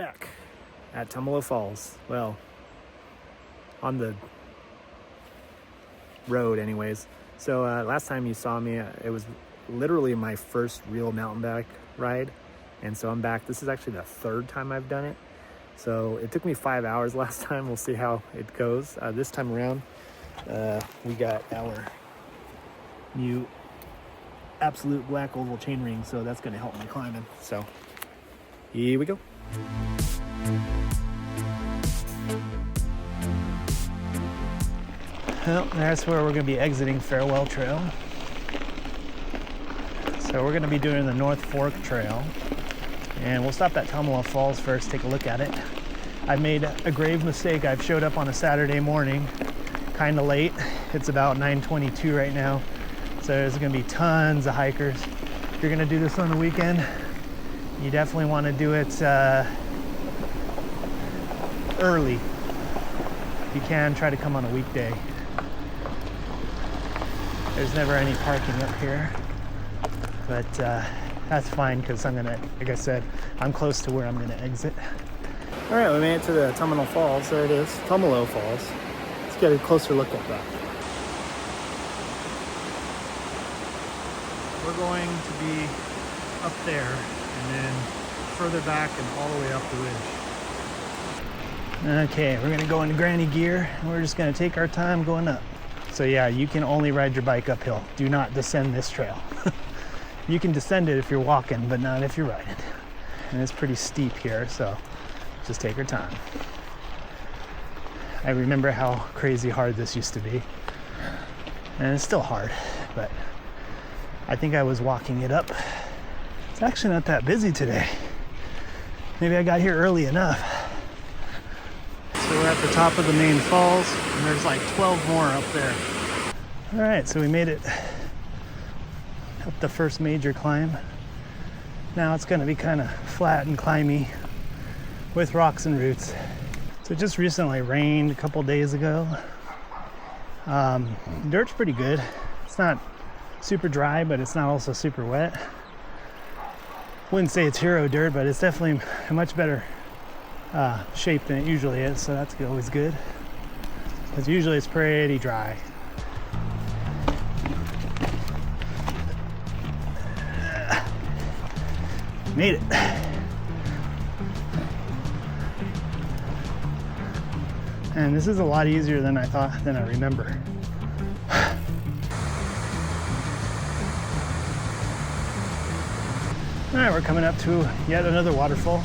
back at Tumalo Falls. Well, on the road anyways. So last time you saw me, it was literally my first real mountain bike ride. And so I'm back. This is actually the third time I've done it. So it took me 5 hours last time. We'll see how it goes. This time around, we got our new absolute black oval chain ring. So that's gonna help me climbing. So here we go. Well, that's where we're gonna be exiting Farewell Trail. So we're gonna be doing the North Fork Trail. And we'll stop at Tumalo Falls first, take a look at it. I made a grave mistake. I've showed up on a Saturday morning, kind of late. It's about 9:22 right now. So there's gonna be tons of hikers. If you're gonna do this on the weekend, you definitely wanna do it early. If you can, try to come on a weekday. There's never any parking up here, but that's fine because I'm gonna, like I said, I'm close to where I'm gonna exit. All right, we made it to the Tumalo Falls. There it is, Tumalo Falls. Let's get a closer look at that. We're going to be up there and then further back and all the way up the ridge. Okay, we're gonna go into granny gear and we're just gonna take our time going up. So yeah, you can only ride your bike uphill. Do not descend this trail. You can descend it if you're walking, but not if you're riding. And it's pretty steep here, so just take your time. I remember how crazy hard this used to be. And it's still hard, but I think I was walking it up. It's actually not that busy today. Maybe I got here early enough. So we're at the top of the main falls, and there's like 12 more up there. All right, so we made it up the first major climb. Now it's gonna be kind of flat and climby with rocks and roots. So it just recently rained a couple days ago. Dirt's pretty good. It's not super dry, but it's not also super wet. Wouldn't say it's hero dirt, but it's definitely a much better shape than it usually is, so that's always good. Because usually it's pretty dry. Made it. And this is a lot easier than I remember. All right, we're coming up to yet another waterfall.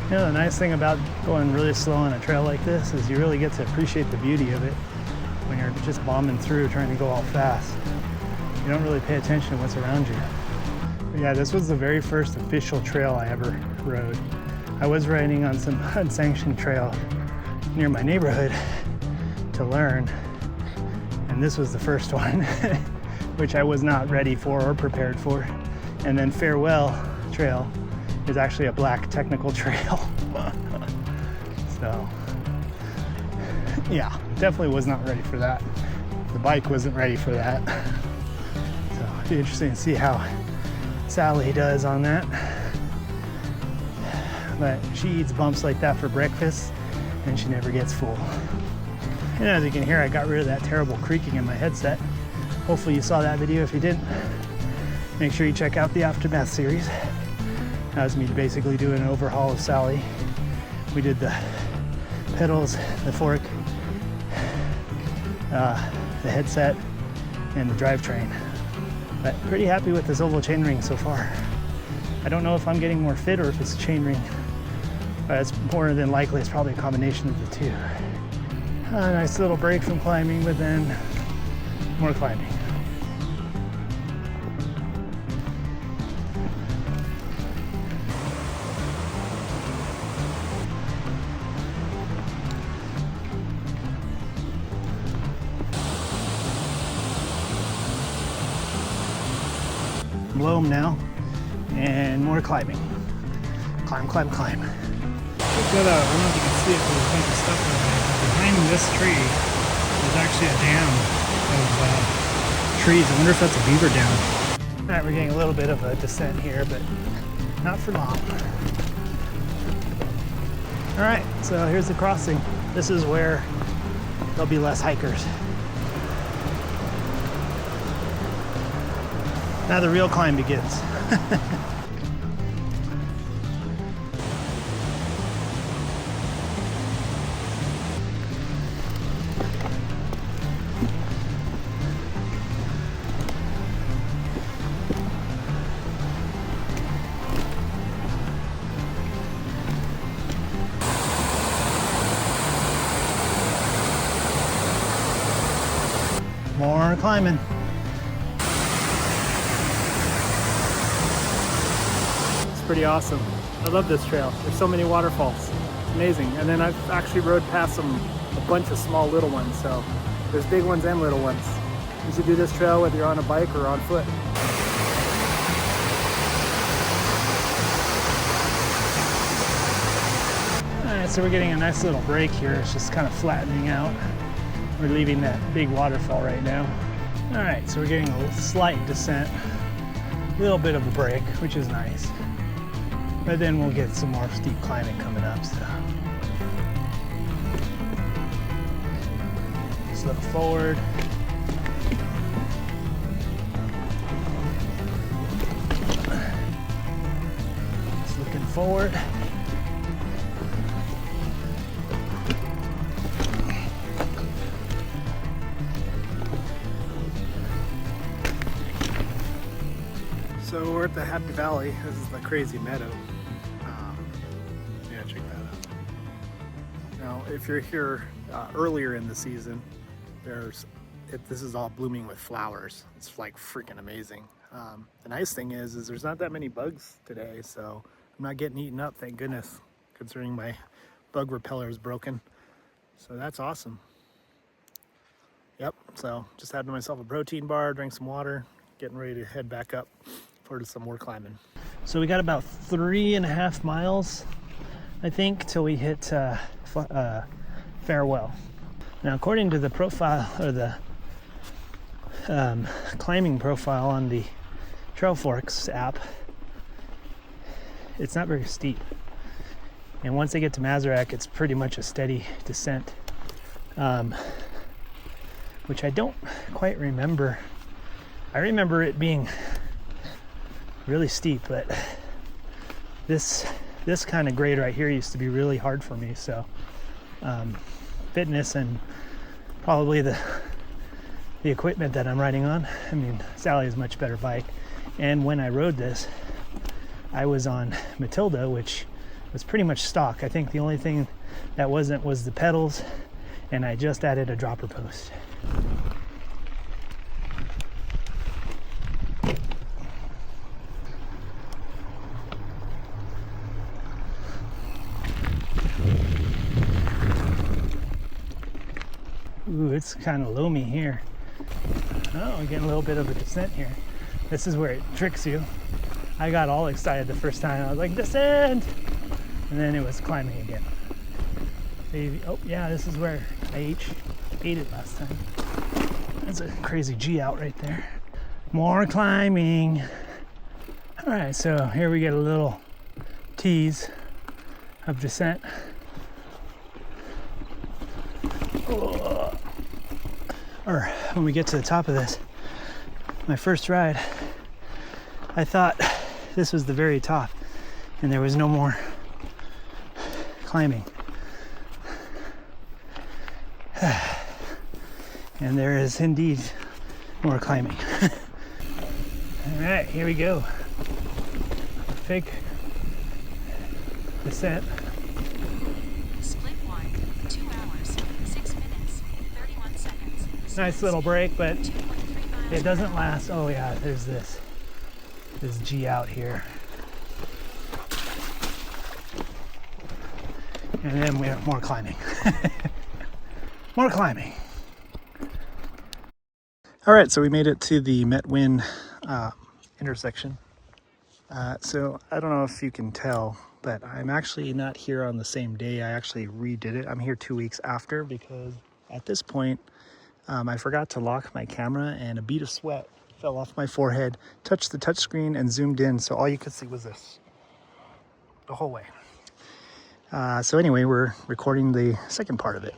You know, the nice thing about going really slow on a trail like this is you really get to appreciate the beauty of it when you're just bombing through trying to go all fast. You don't really pay attention to what's around you. But yeah, this was the very first official trail I ever rode. I was riding on some unsanctioned trail near my neighborhood to learn, and this was the first one, which I was not ready for or prepared for. And then Farewell Trail is actually a black technical trail. So yeah, definitely was not ready for that. The bike wasn't ready for that. So it'll be interesting to see how Sally does on that. But she eats bumps like that for breakfast and she never gets full. And as you can hear, I got rid of that terrible creaking in my headset. Hopefully you saw that video. If you didn't, make sure you check out the Aftermath series. That was me basically doing an overhaul of Sally. We did the pedals, the fork, the headset, and the drivetrain. But pretty happy with this oval chainring so far. I don't know if I'm getting more fit or if it's a chainring, but it's more than likely it's probably a combination of the two. A nice little break from climbing, but then more climbing. Blow them now, and more climbing. Climb, climb, climb. I don't know if you can see it, there's a bunch of stuff over there. Behind this tree, there's actually a dam of trees. I wonder if that's a beaver dam. All right, we're getting a little bit of a descent here, but not for long. All right, so here's the crossing. This is where there'll be less hikers. Now the real climb begins. More climbing. It's pretty awesome. I love this trail. There's so many waterfalls. It's amazing. And then I've actually rode past a bunch of small little ones. So there's big ones and little ones. You should do this trail whether you're on a bike or on foot. All right, so we're getting a nice little break here. It's just kind of flattening out. We're leaving that big waterfall right now. All right, so we're getting a slight descent, a little bit of a break, which is nice. But then we'll get some more steep climbing coming up, so. Just look forward. Just looking forward. So we're at the Happy Valley. This is the Crazy Meadow. Yeah, check that out. Now, if you're here earlier in the season, this is all blooming with flowers. It's like freaking amazing. The nice thing is there's not that many bugs today, so I'm not getting eaten up, thank goodness, considering my bug repeller is broken. So that's awesome. Yep, so just had myself a protein bar, drank some water, getting ready to head back up for some more climbing. So we got about 3.5 miles, I think, till we hit Farewell. Now, according to the profile, or the climbing profile on the Trailforks app, it's not very steep. And once I get to Masarac, it's pretty much a steady descent, which I don't quite remember. I remember it being really steep, but this kind of grade right here used to be really hard for me. So fitness and probably the equipment that I'm riding on. I mean, Sally is a much better bike. And when I rode this, I was on Matilda, which was pretty much stock. I think the only thing that wasn't was the pedals, and I just added a dropper post. Ooh, it's kind of loamy here. Oh, we're getting a little bit of a descent here. This is where it tricks you. I got all excited the first time. I was like, descent! And then it was climbing again. Maybe, oh yeah, this is where I ate it last time. That's a crazy G out right there. More climbing. All right, so here we get a little tease of descent. Or when we get to the top of this, my first ride, I thought this was the very top and there was no more climbing. And there is indeed more climbing. All right, here we go. Big descent. Split 1, 2 hours, 6 minutes, 31 seconds. Nice little break, but it doesn't last. Oh yeah, there's this G out here. And then we have more climbing. More climbing. All right, so we made it to the Metwin intersection. So I don't know if you can tell, but I'm actually not here on the same day. I actually redid it. I'm here 2 weeks after because at this point, I forgot to lock my camera and a bead of sweat fell off my forehead, touched the touchscreen and zoomed in. So all you could see was this the whole way. So anyway, we're recording the second part of it.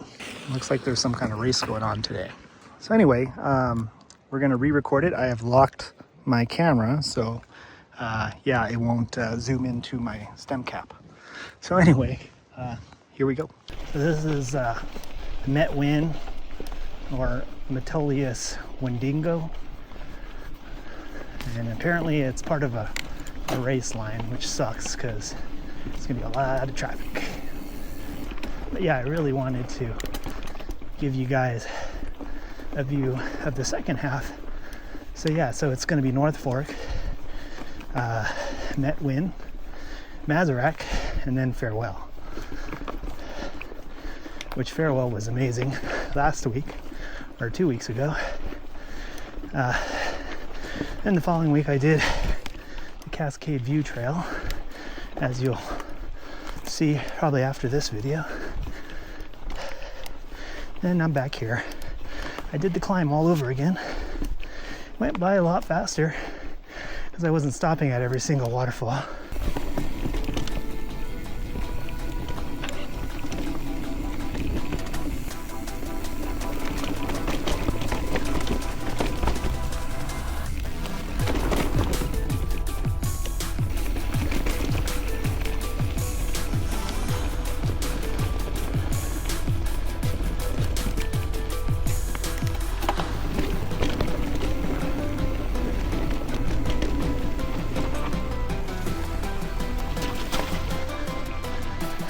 Looks like there's some kind of race going on today. So anyway, we're gonna re-record it. I have locked my camera, so yeah, it won't zoom into my stem cap. So anyway, here we go. So this is Metwin, or Metolius-Windigo. And apparently it's part of a race line, which sucks because it's gonna be a lot of traffic. But yeah, I really wanted to give you guys a view of the second half. So yeah, so it's gonna be North Fork, Metwin, Masarac, and then Farewell. Which Farewell was amazing last week, or 2 weeks ago. And the following week I did the Cascade View Trail, as you'll see probably after this video. And I'm back here. I did the climb all over again. Went by a lot faster because I wasn't stopping at every single waterfall.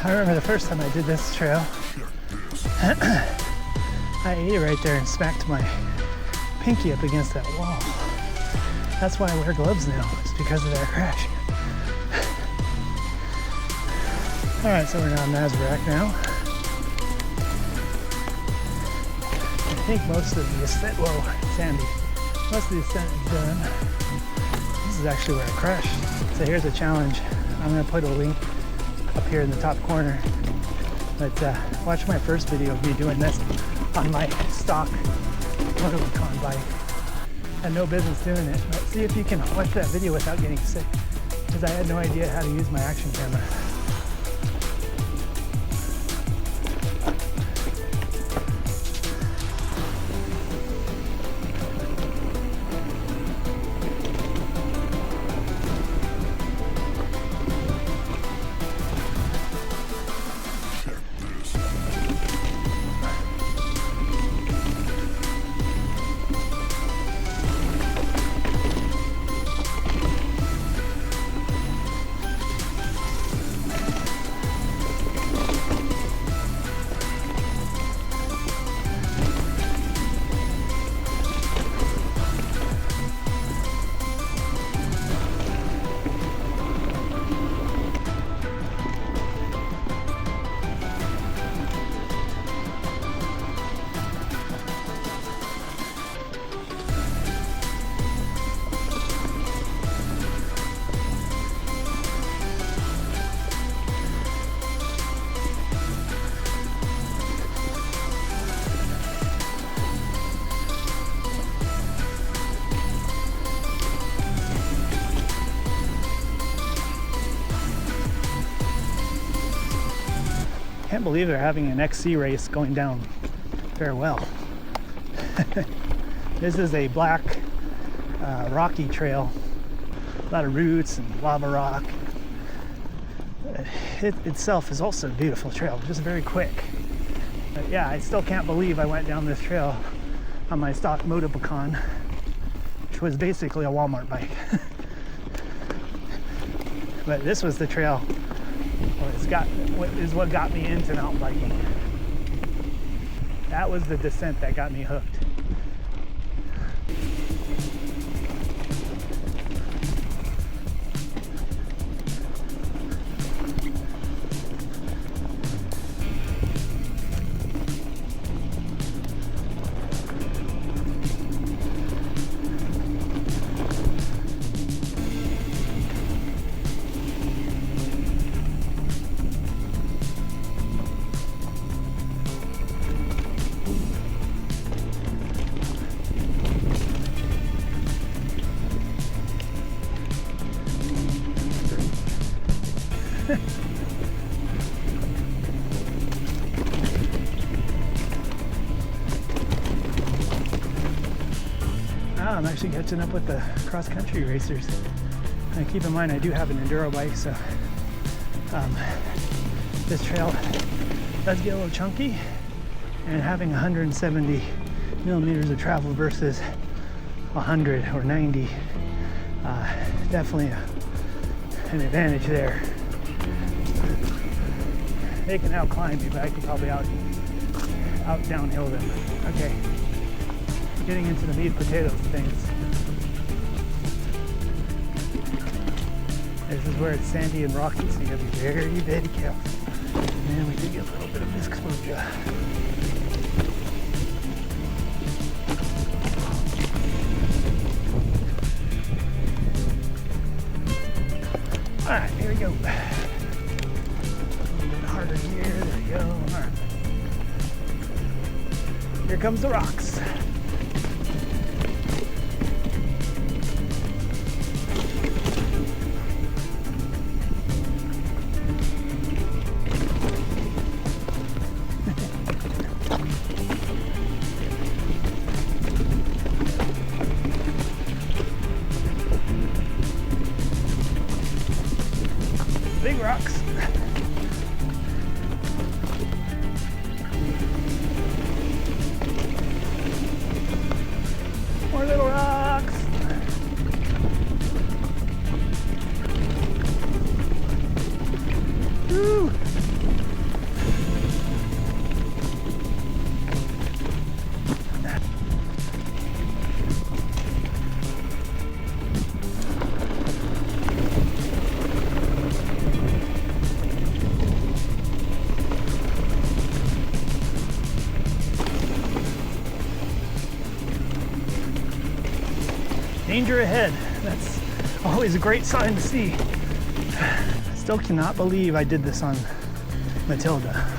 I remember the first time I did this trail, I ate it right there and smacked my pinky up against that wall. That's why I wear gloves now, it's because of that crash. Alright, so we're now in Masarac now. I think most of the ascent, whoa, Sandy, most of the ascent is done. This is actually where I crashed. So here's a challenge. I'm going to put a link up here in the top corner. But watch my first video of me doing this on my stock Metolius bike. Had no business doing it, but see if you can watch that video without getting sick, because I had no idea how to use my action camera. Can't believe they're having an XC race going down Farewell. This is a black rocky trail, a lot of roots and lava rock. It itself is also a beautiful trail, just very quick. But yeah, I still can't believe I went down this trail on my stock Metolius, which was basically a Walmart bike. But this was the trail. What got me into mountain biking. That was the descent that got me hooked. now I'm actually catching up with the cross-country racers. And keep in mind, I do have an enduro bike, so this trail does get a little chunky, and having 170 millimeters of travel versus 100 or 90, definitely an advantage there. They can out climb me, but I can probably out downhill them. Okay, getting into the meat and potatoes of things. This is where it's sandy and rocky, so you gotta be very, very careful. And we do get a little bit of exposure. All right, here we go. A little bit harder here. There we go. All right. Here comes the rocks. Big rocks. More little rocks. Woo. Danger ahead. That's always a great sign to see. Still cannot believe I did this on Matilda.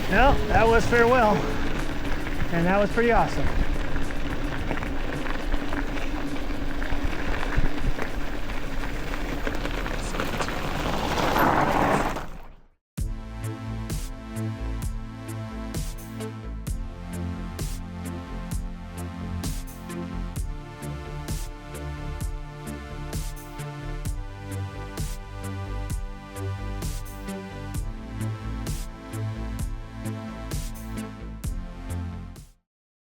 Well, that was farewell, and that was pretty awesome.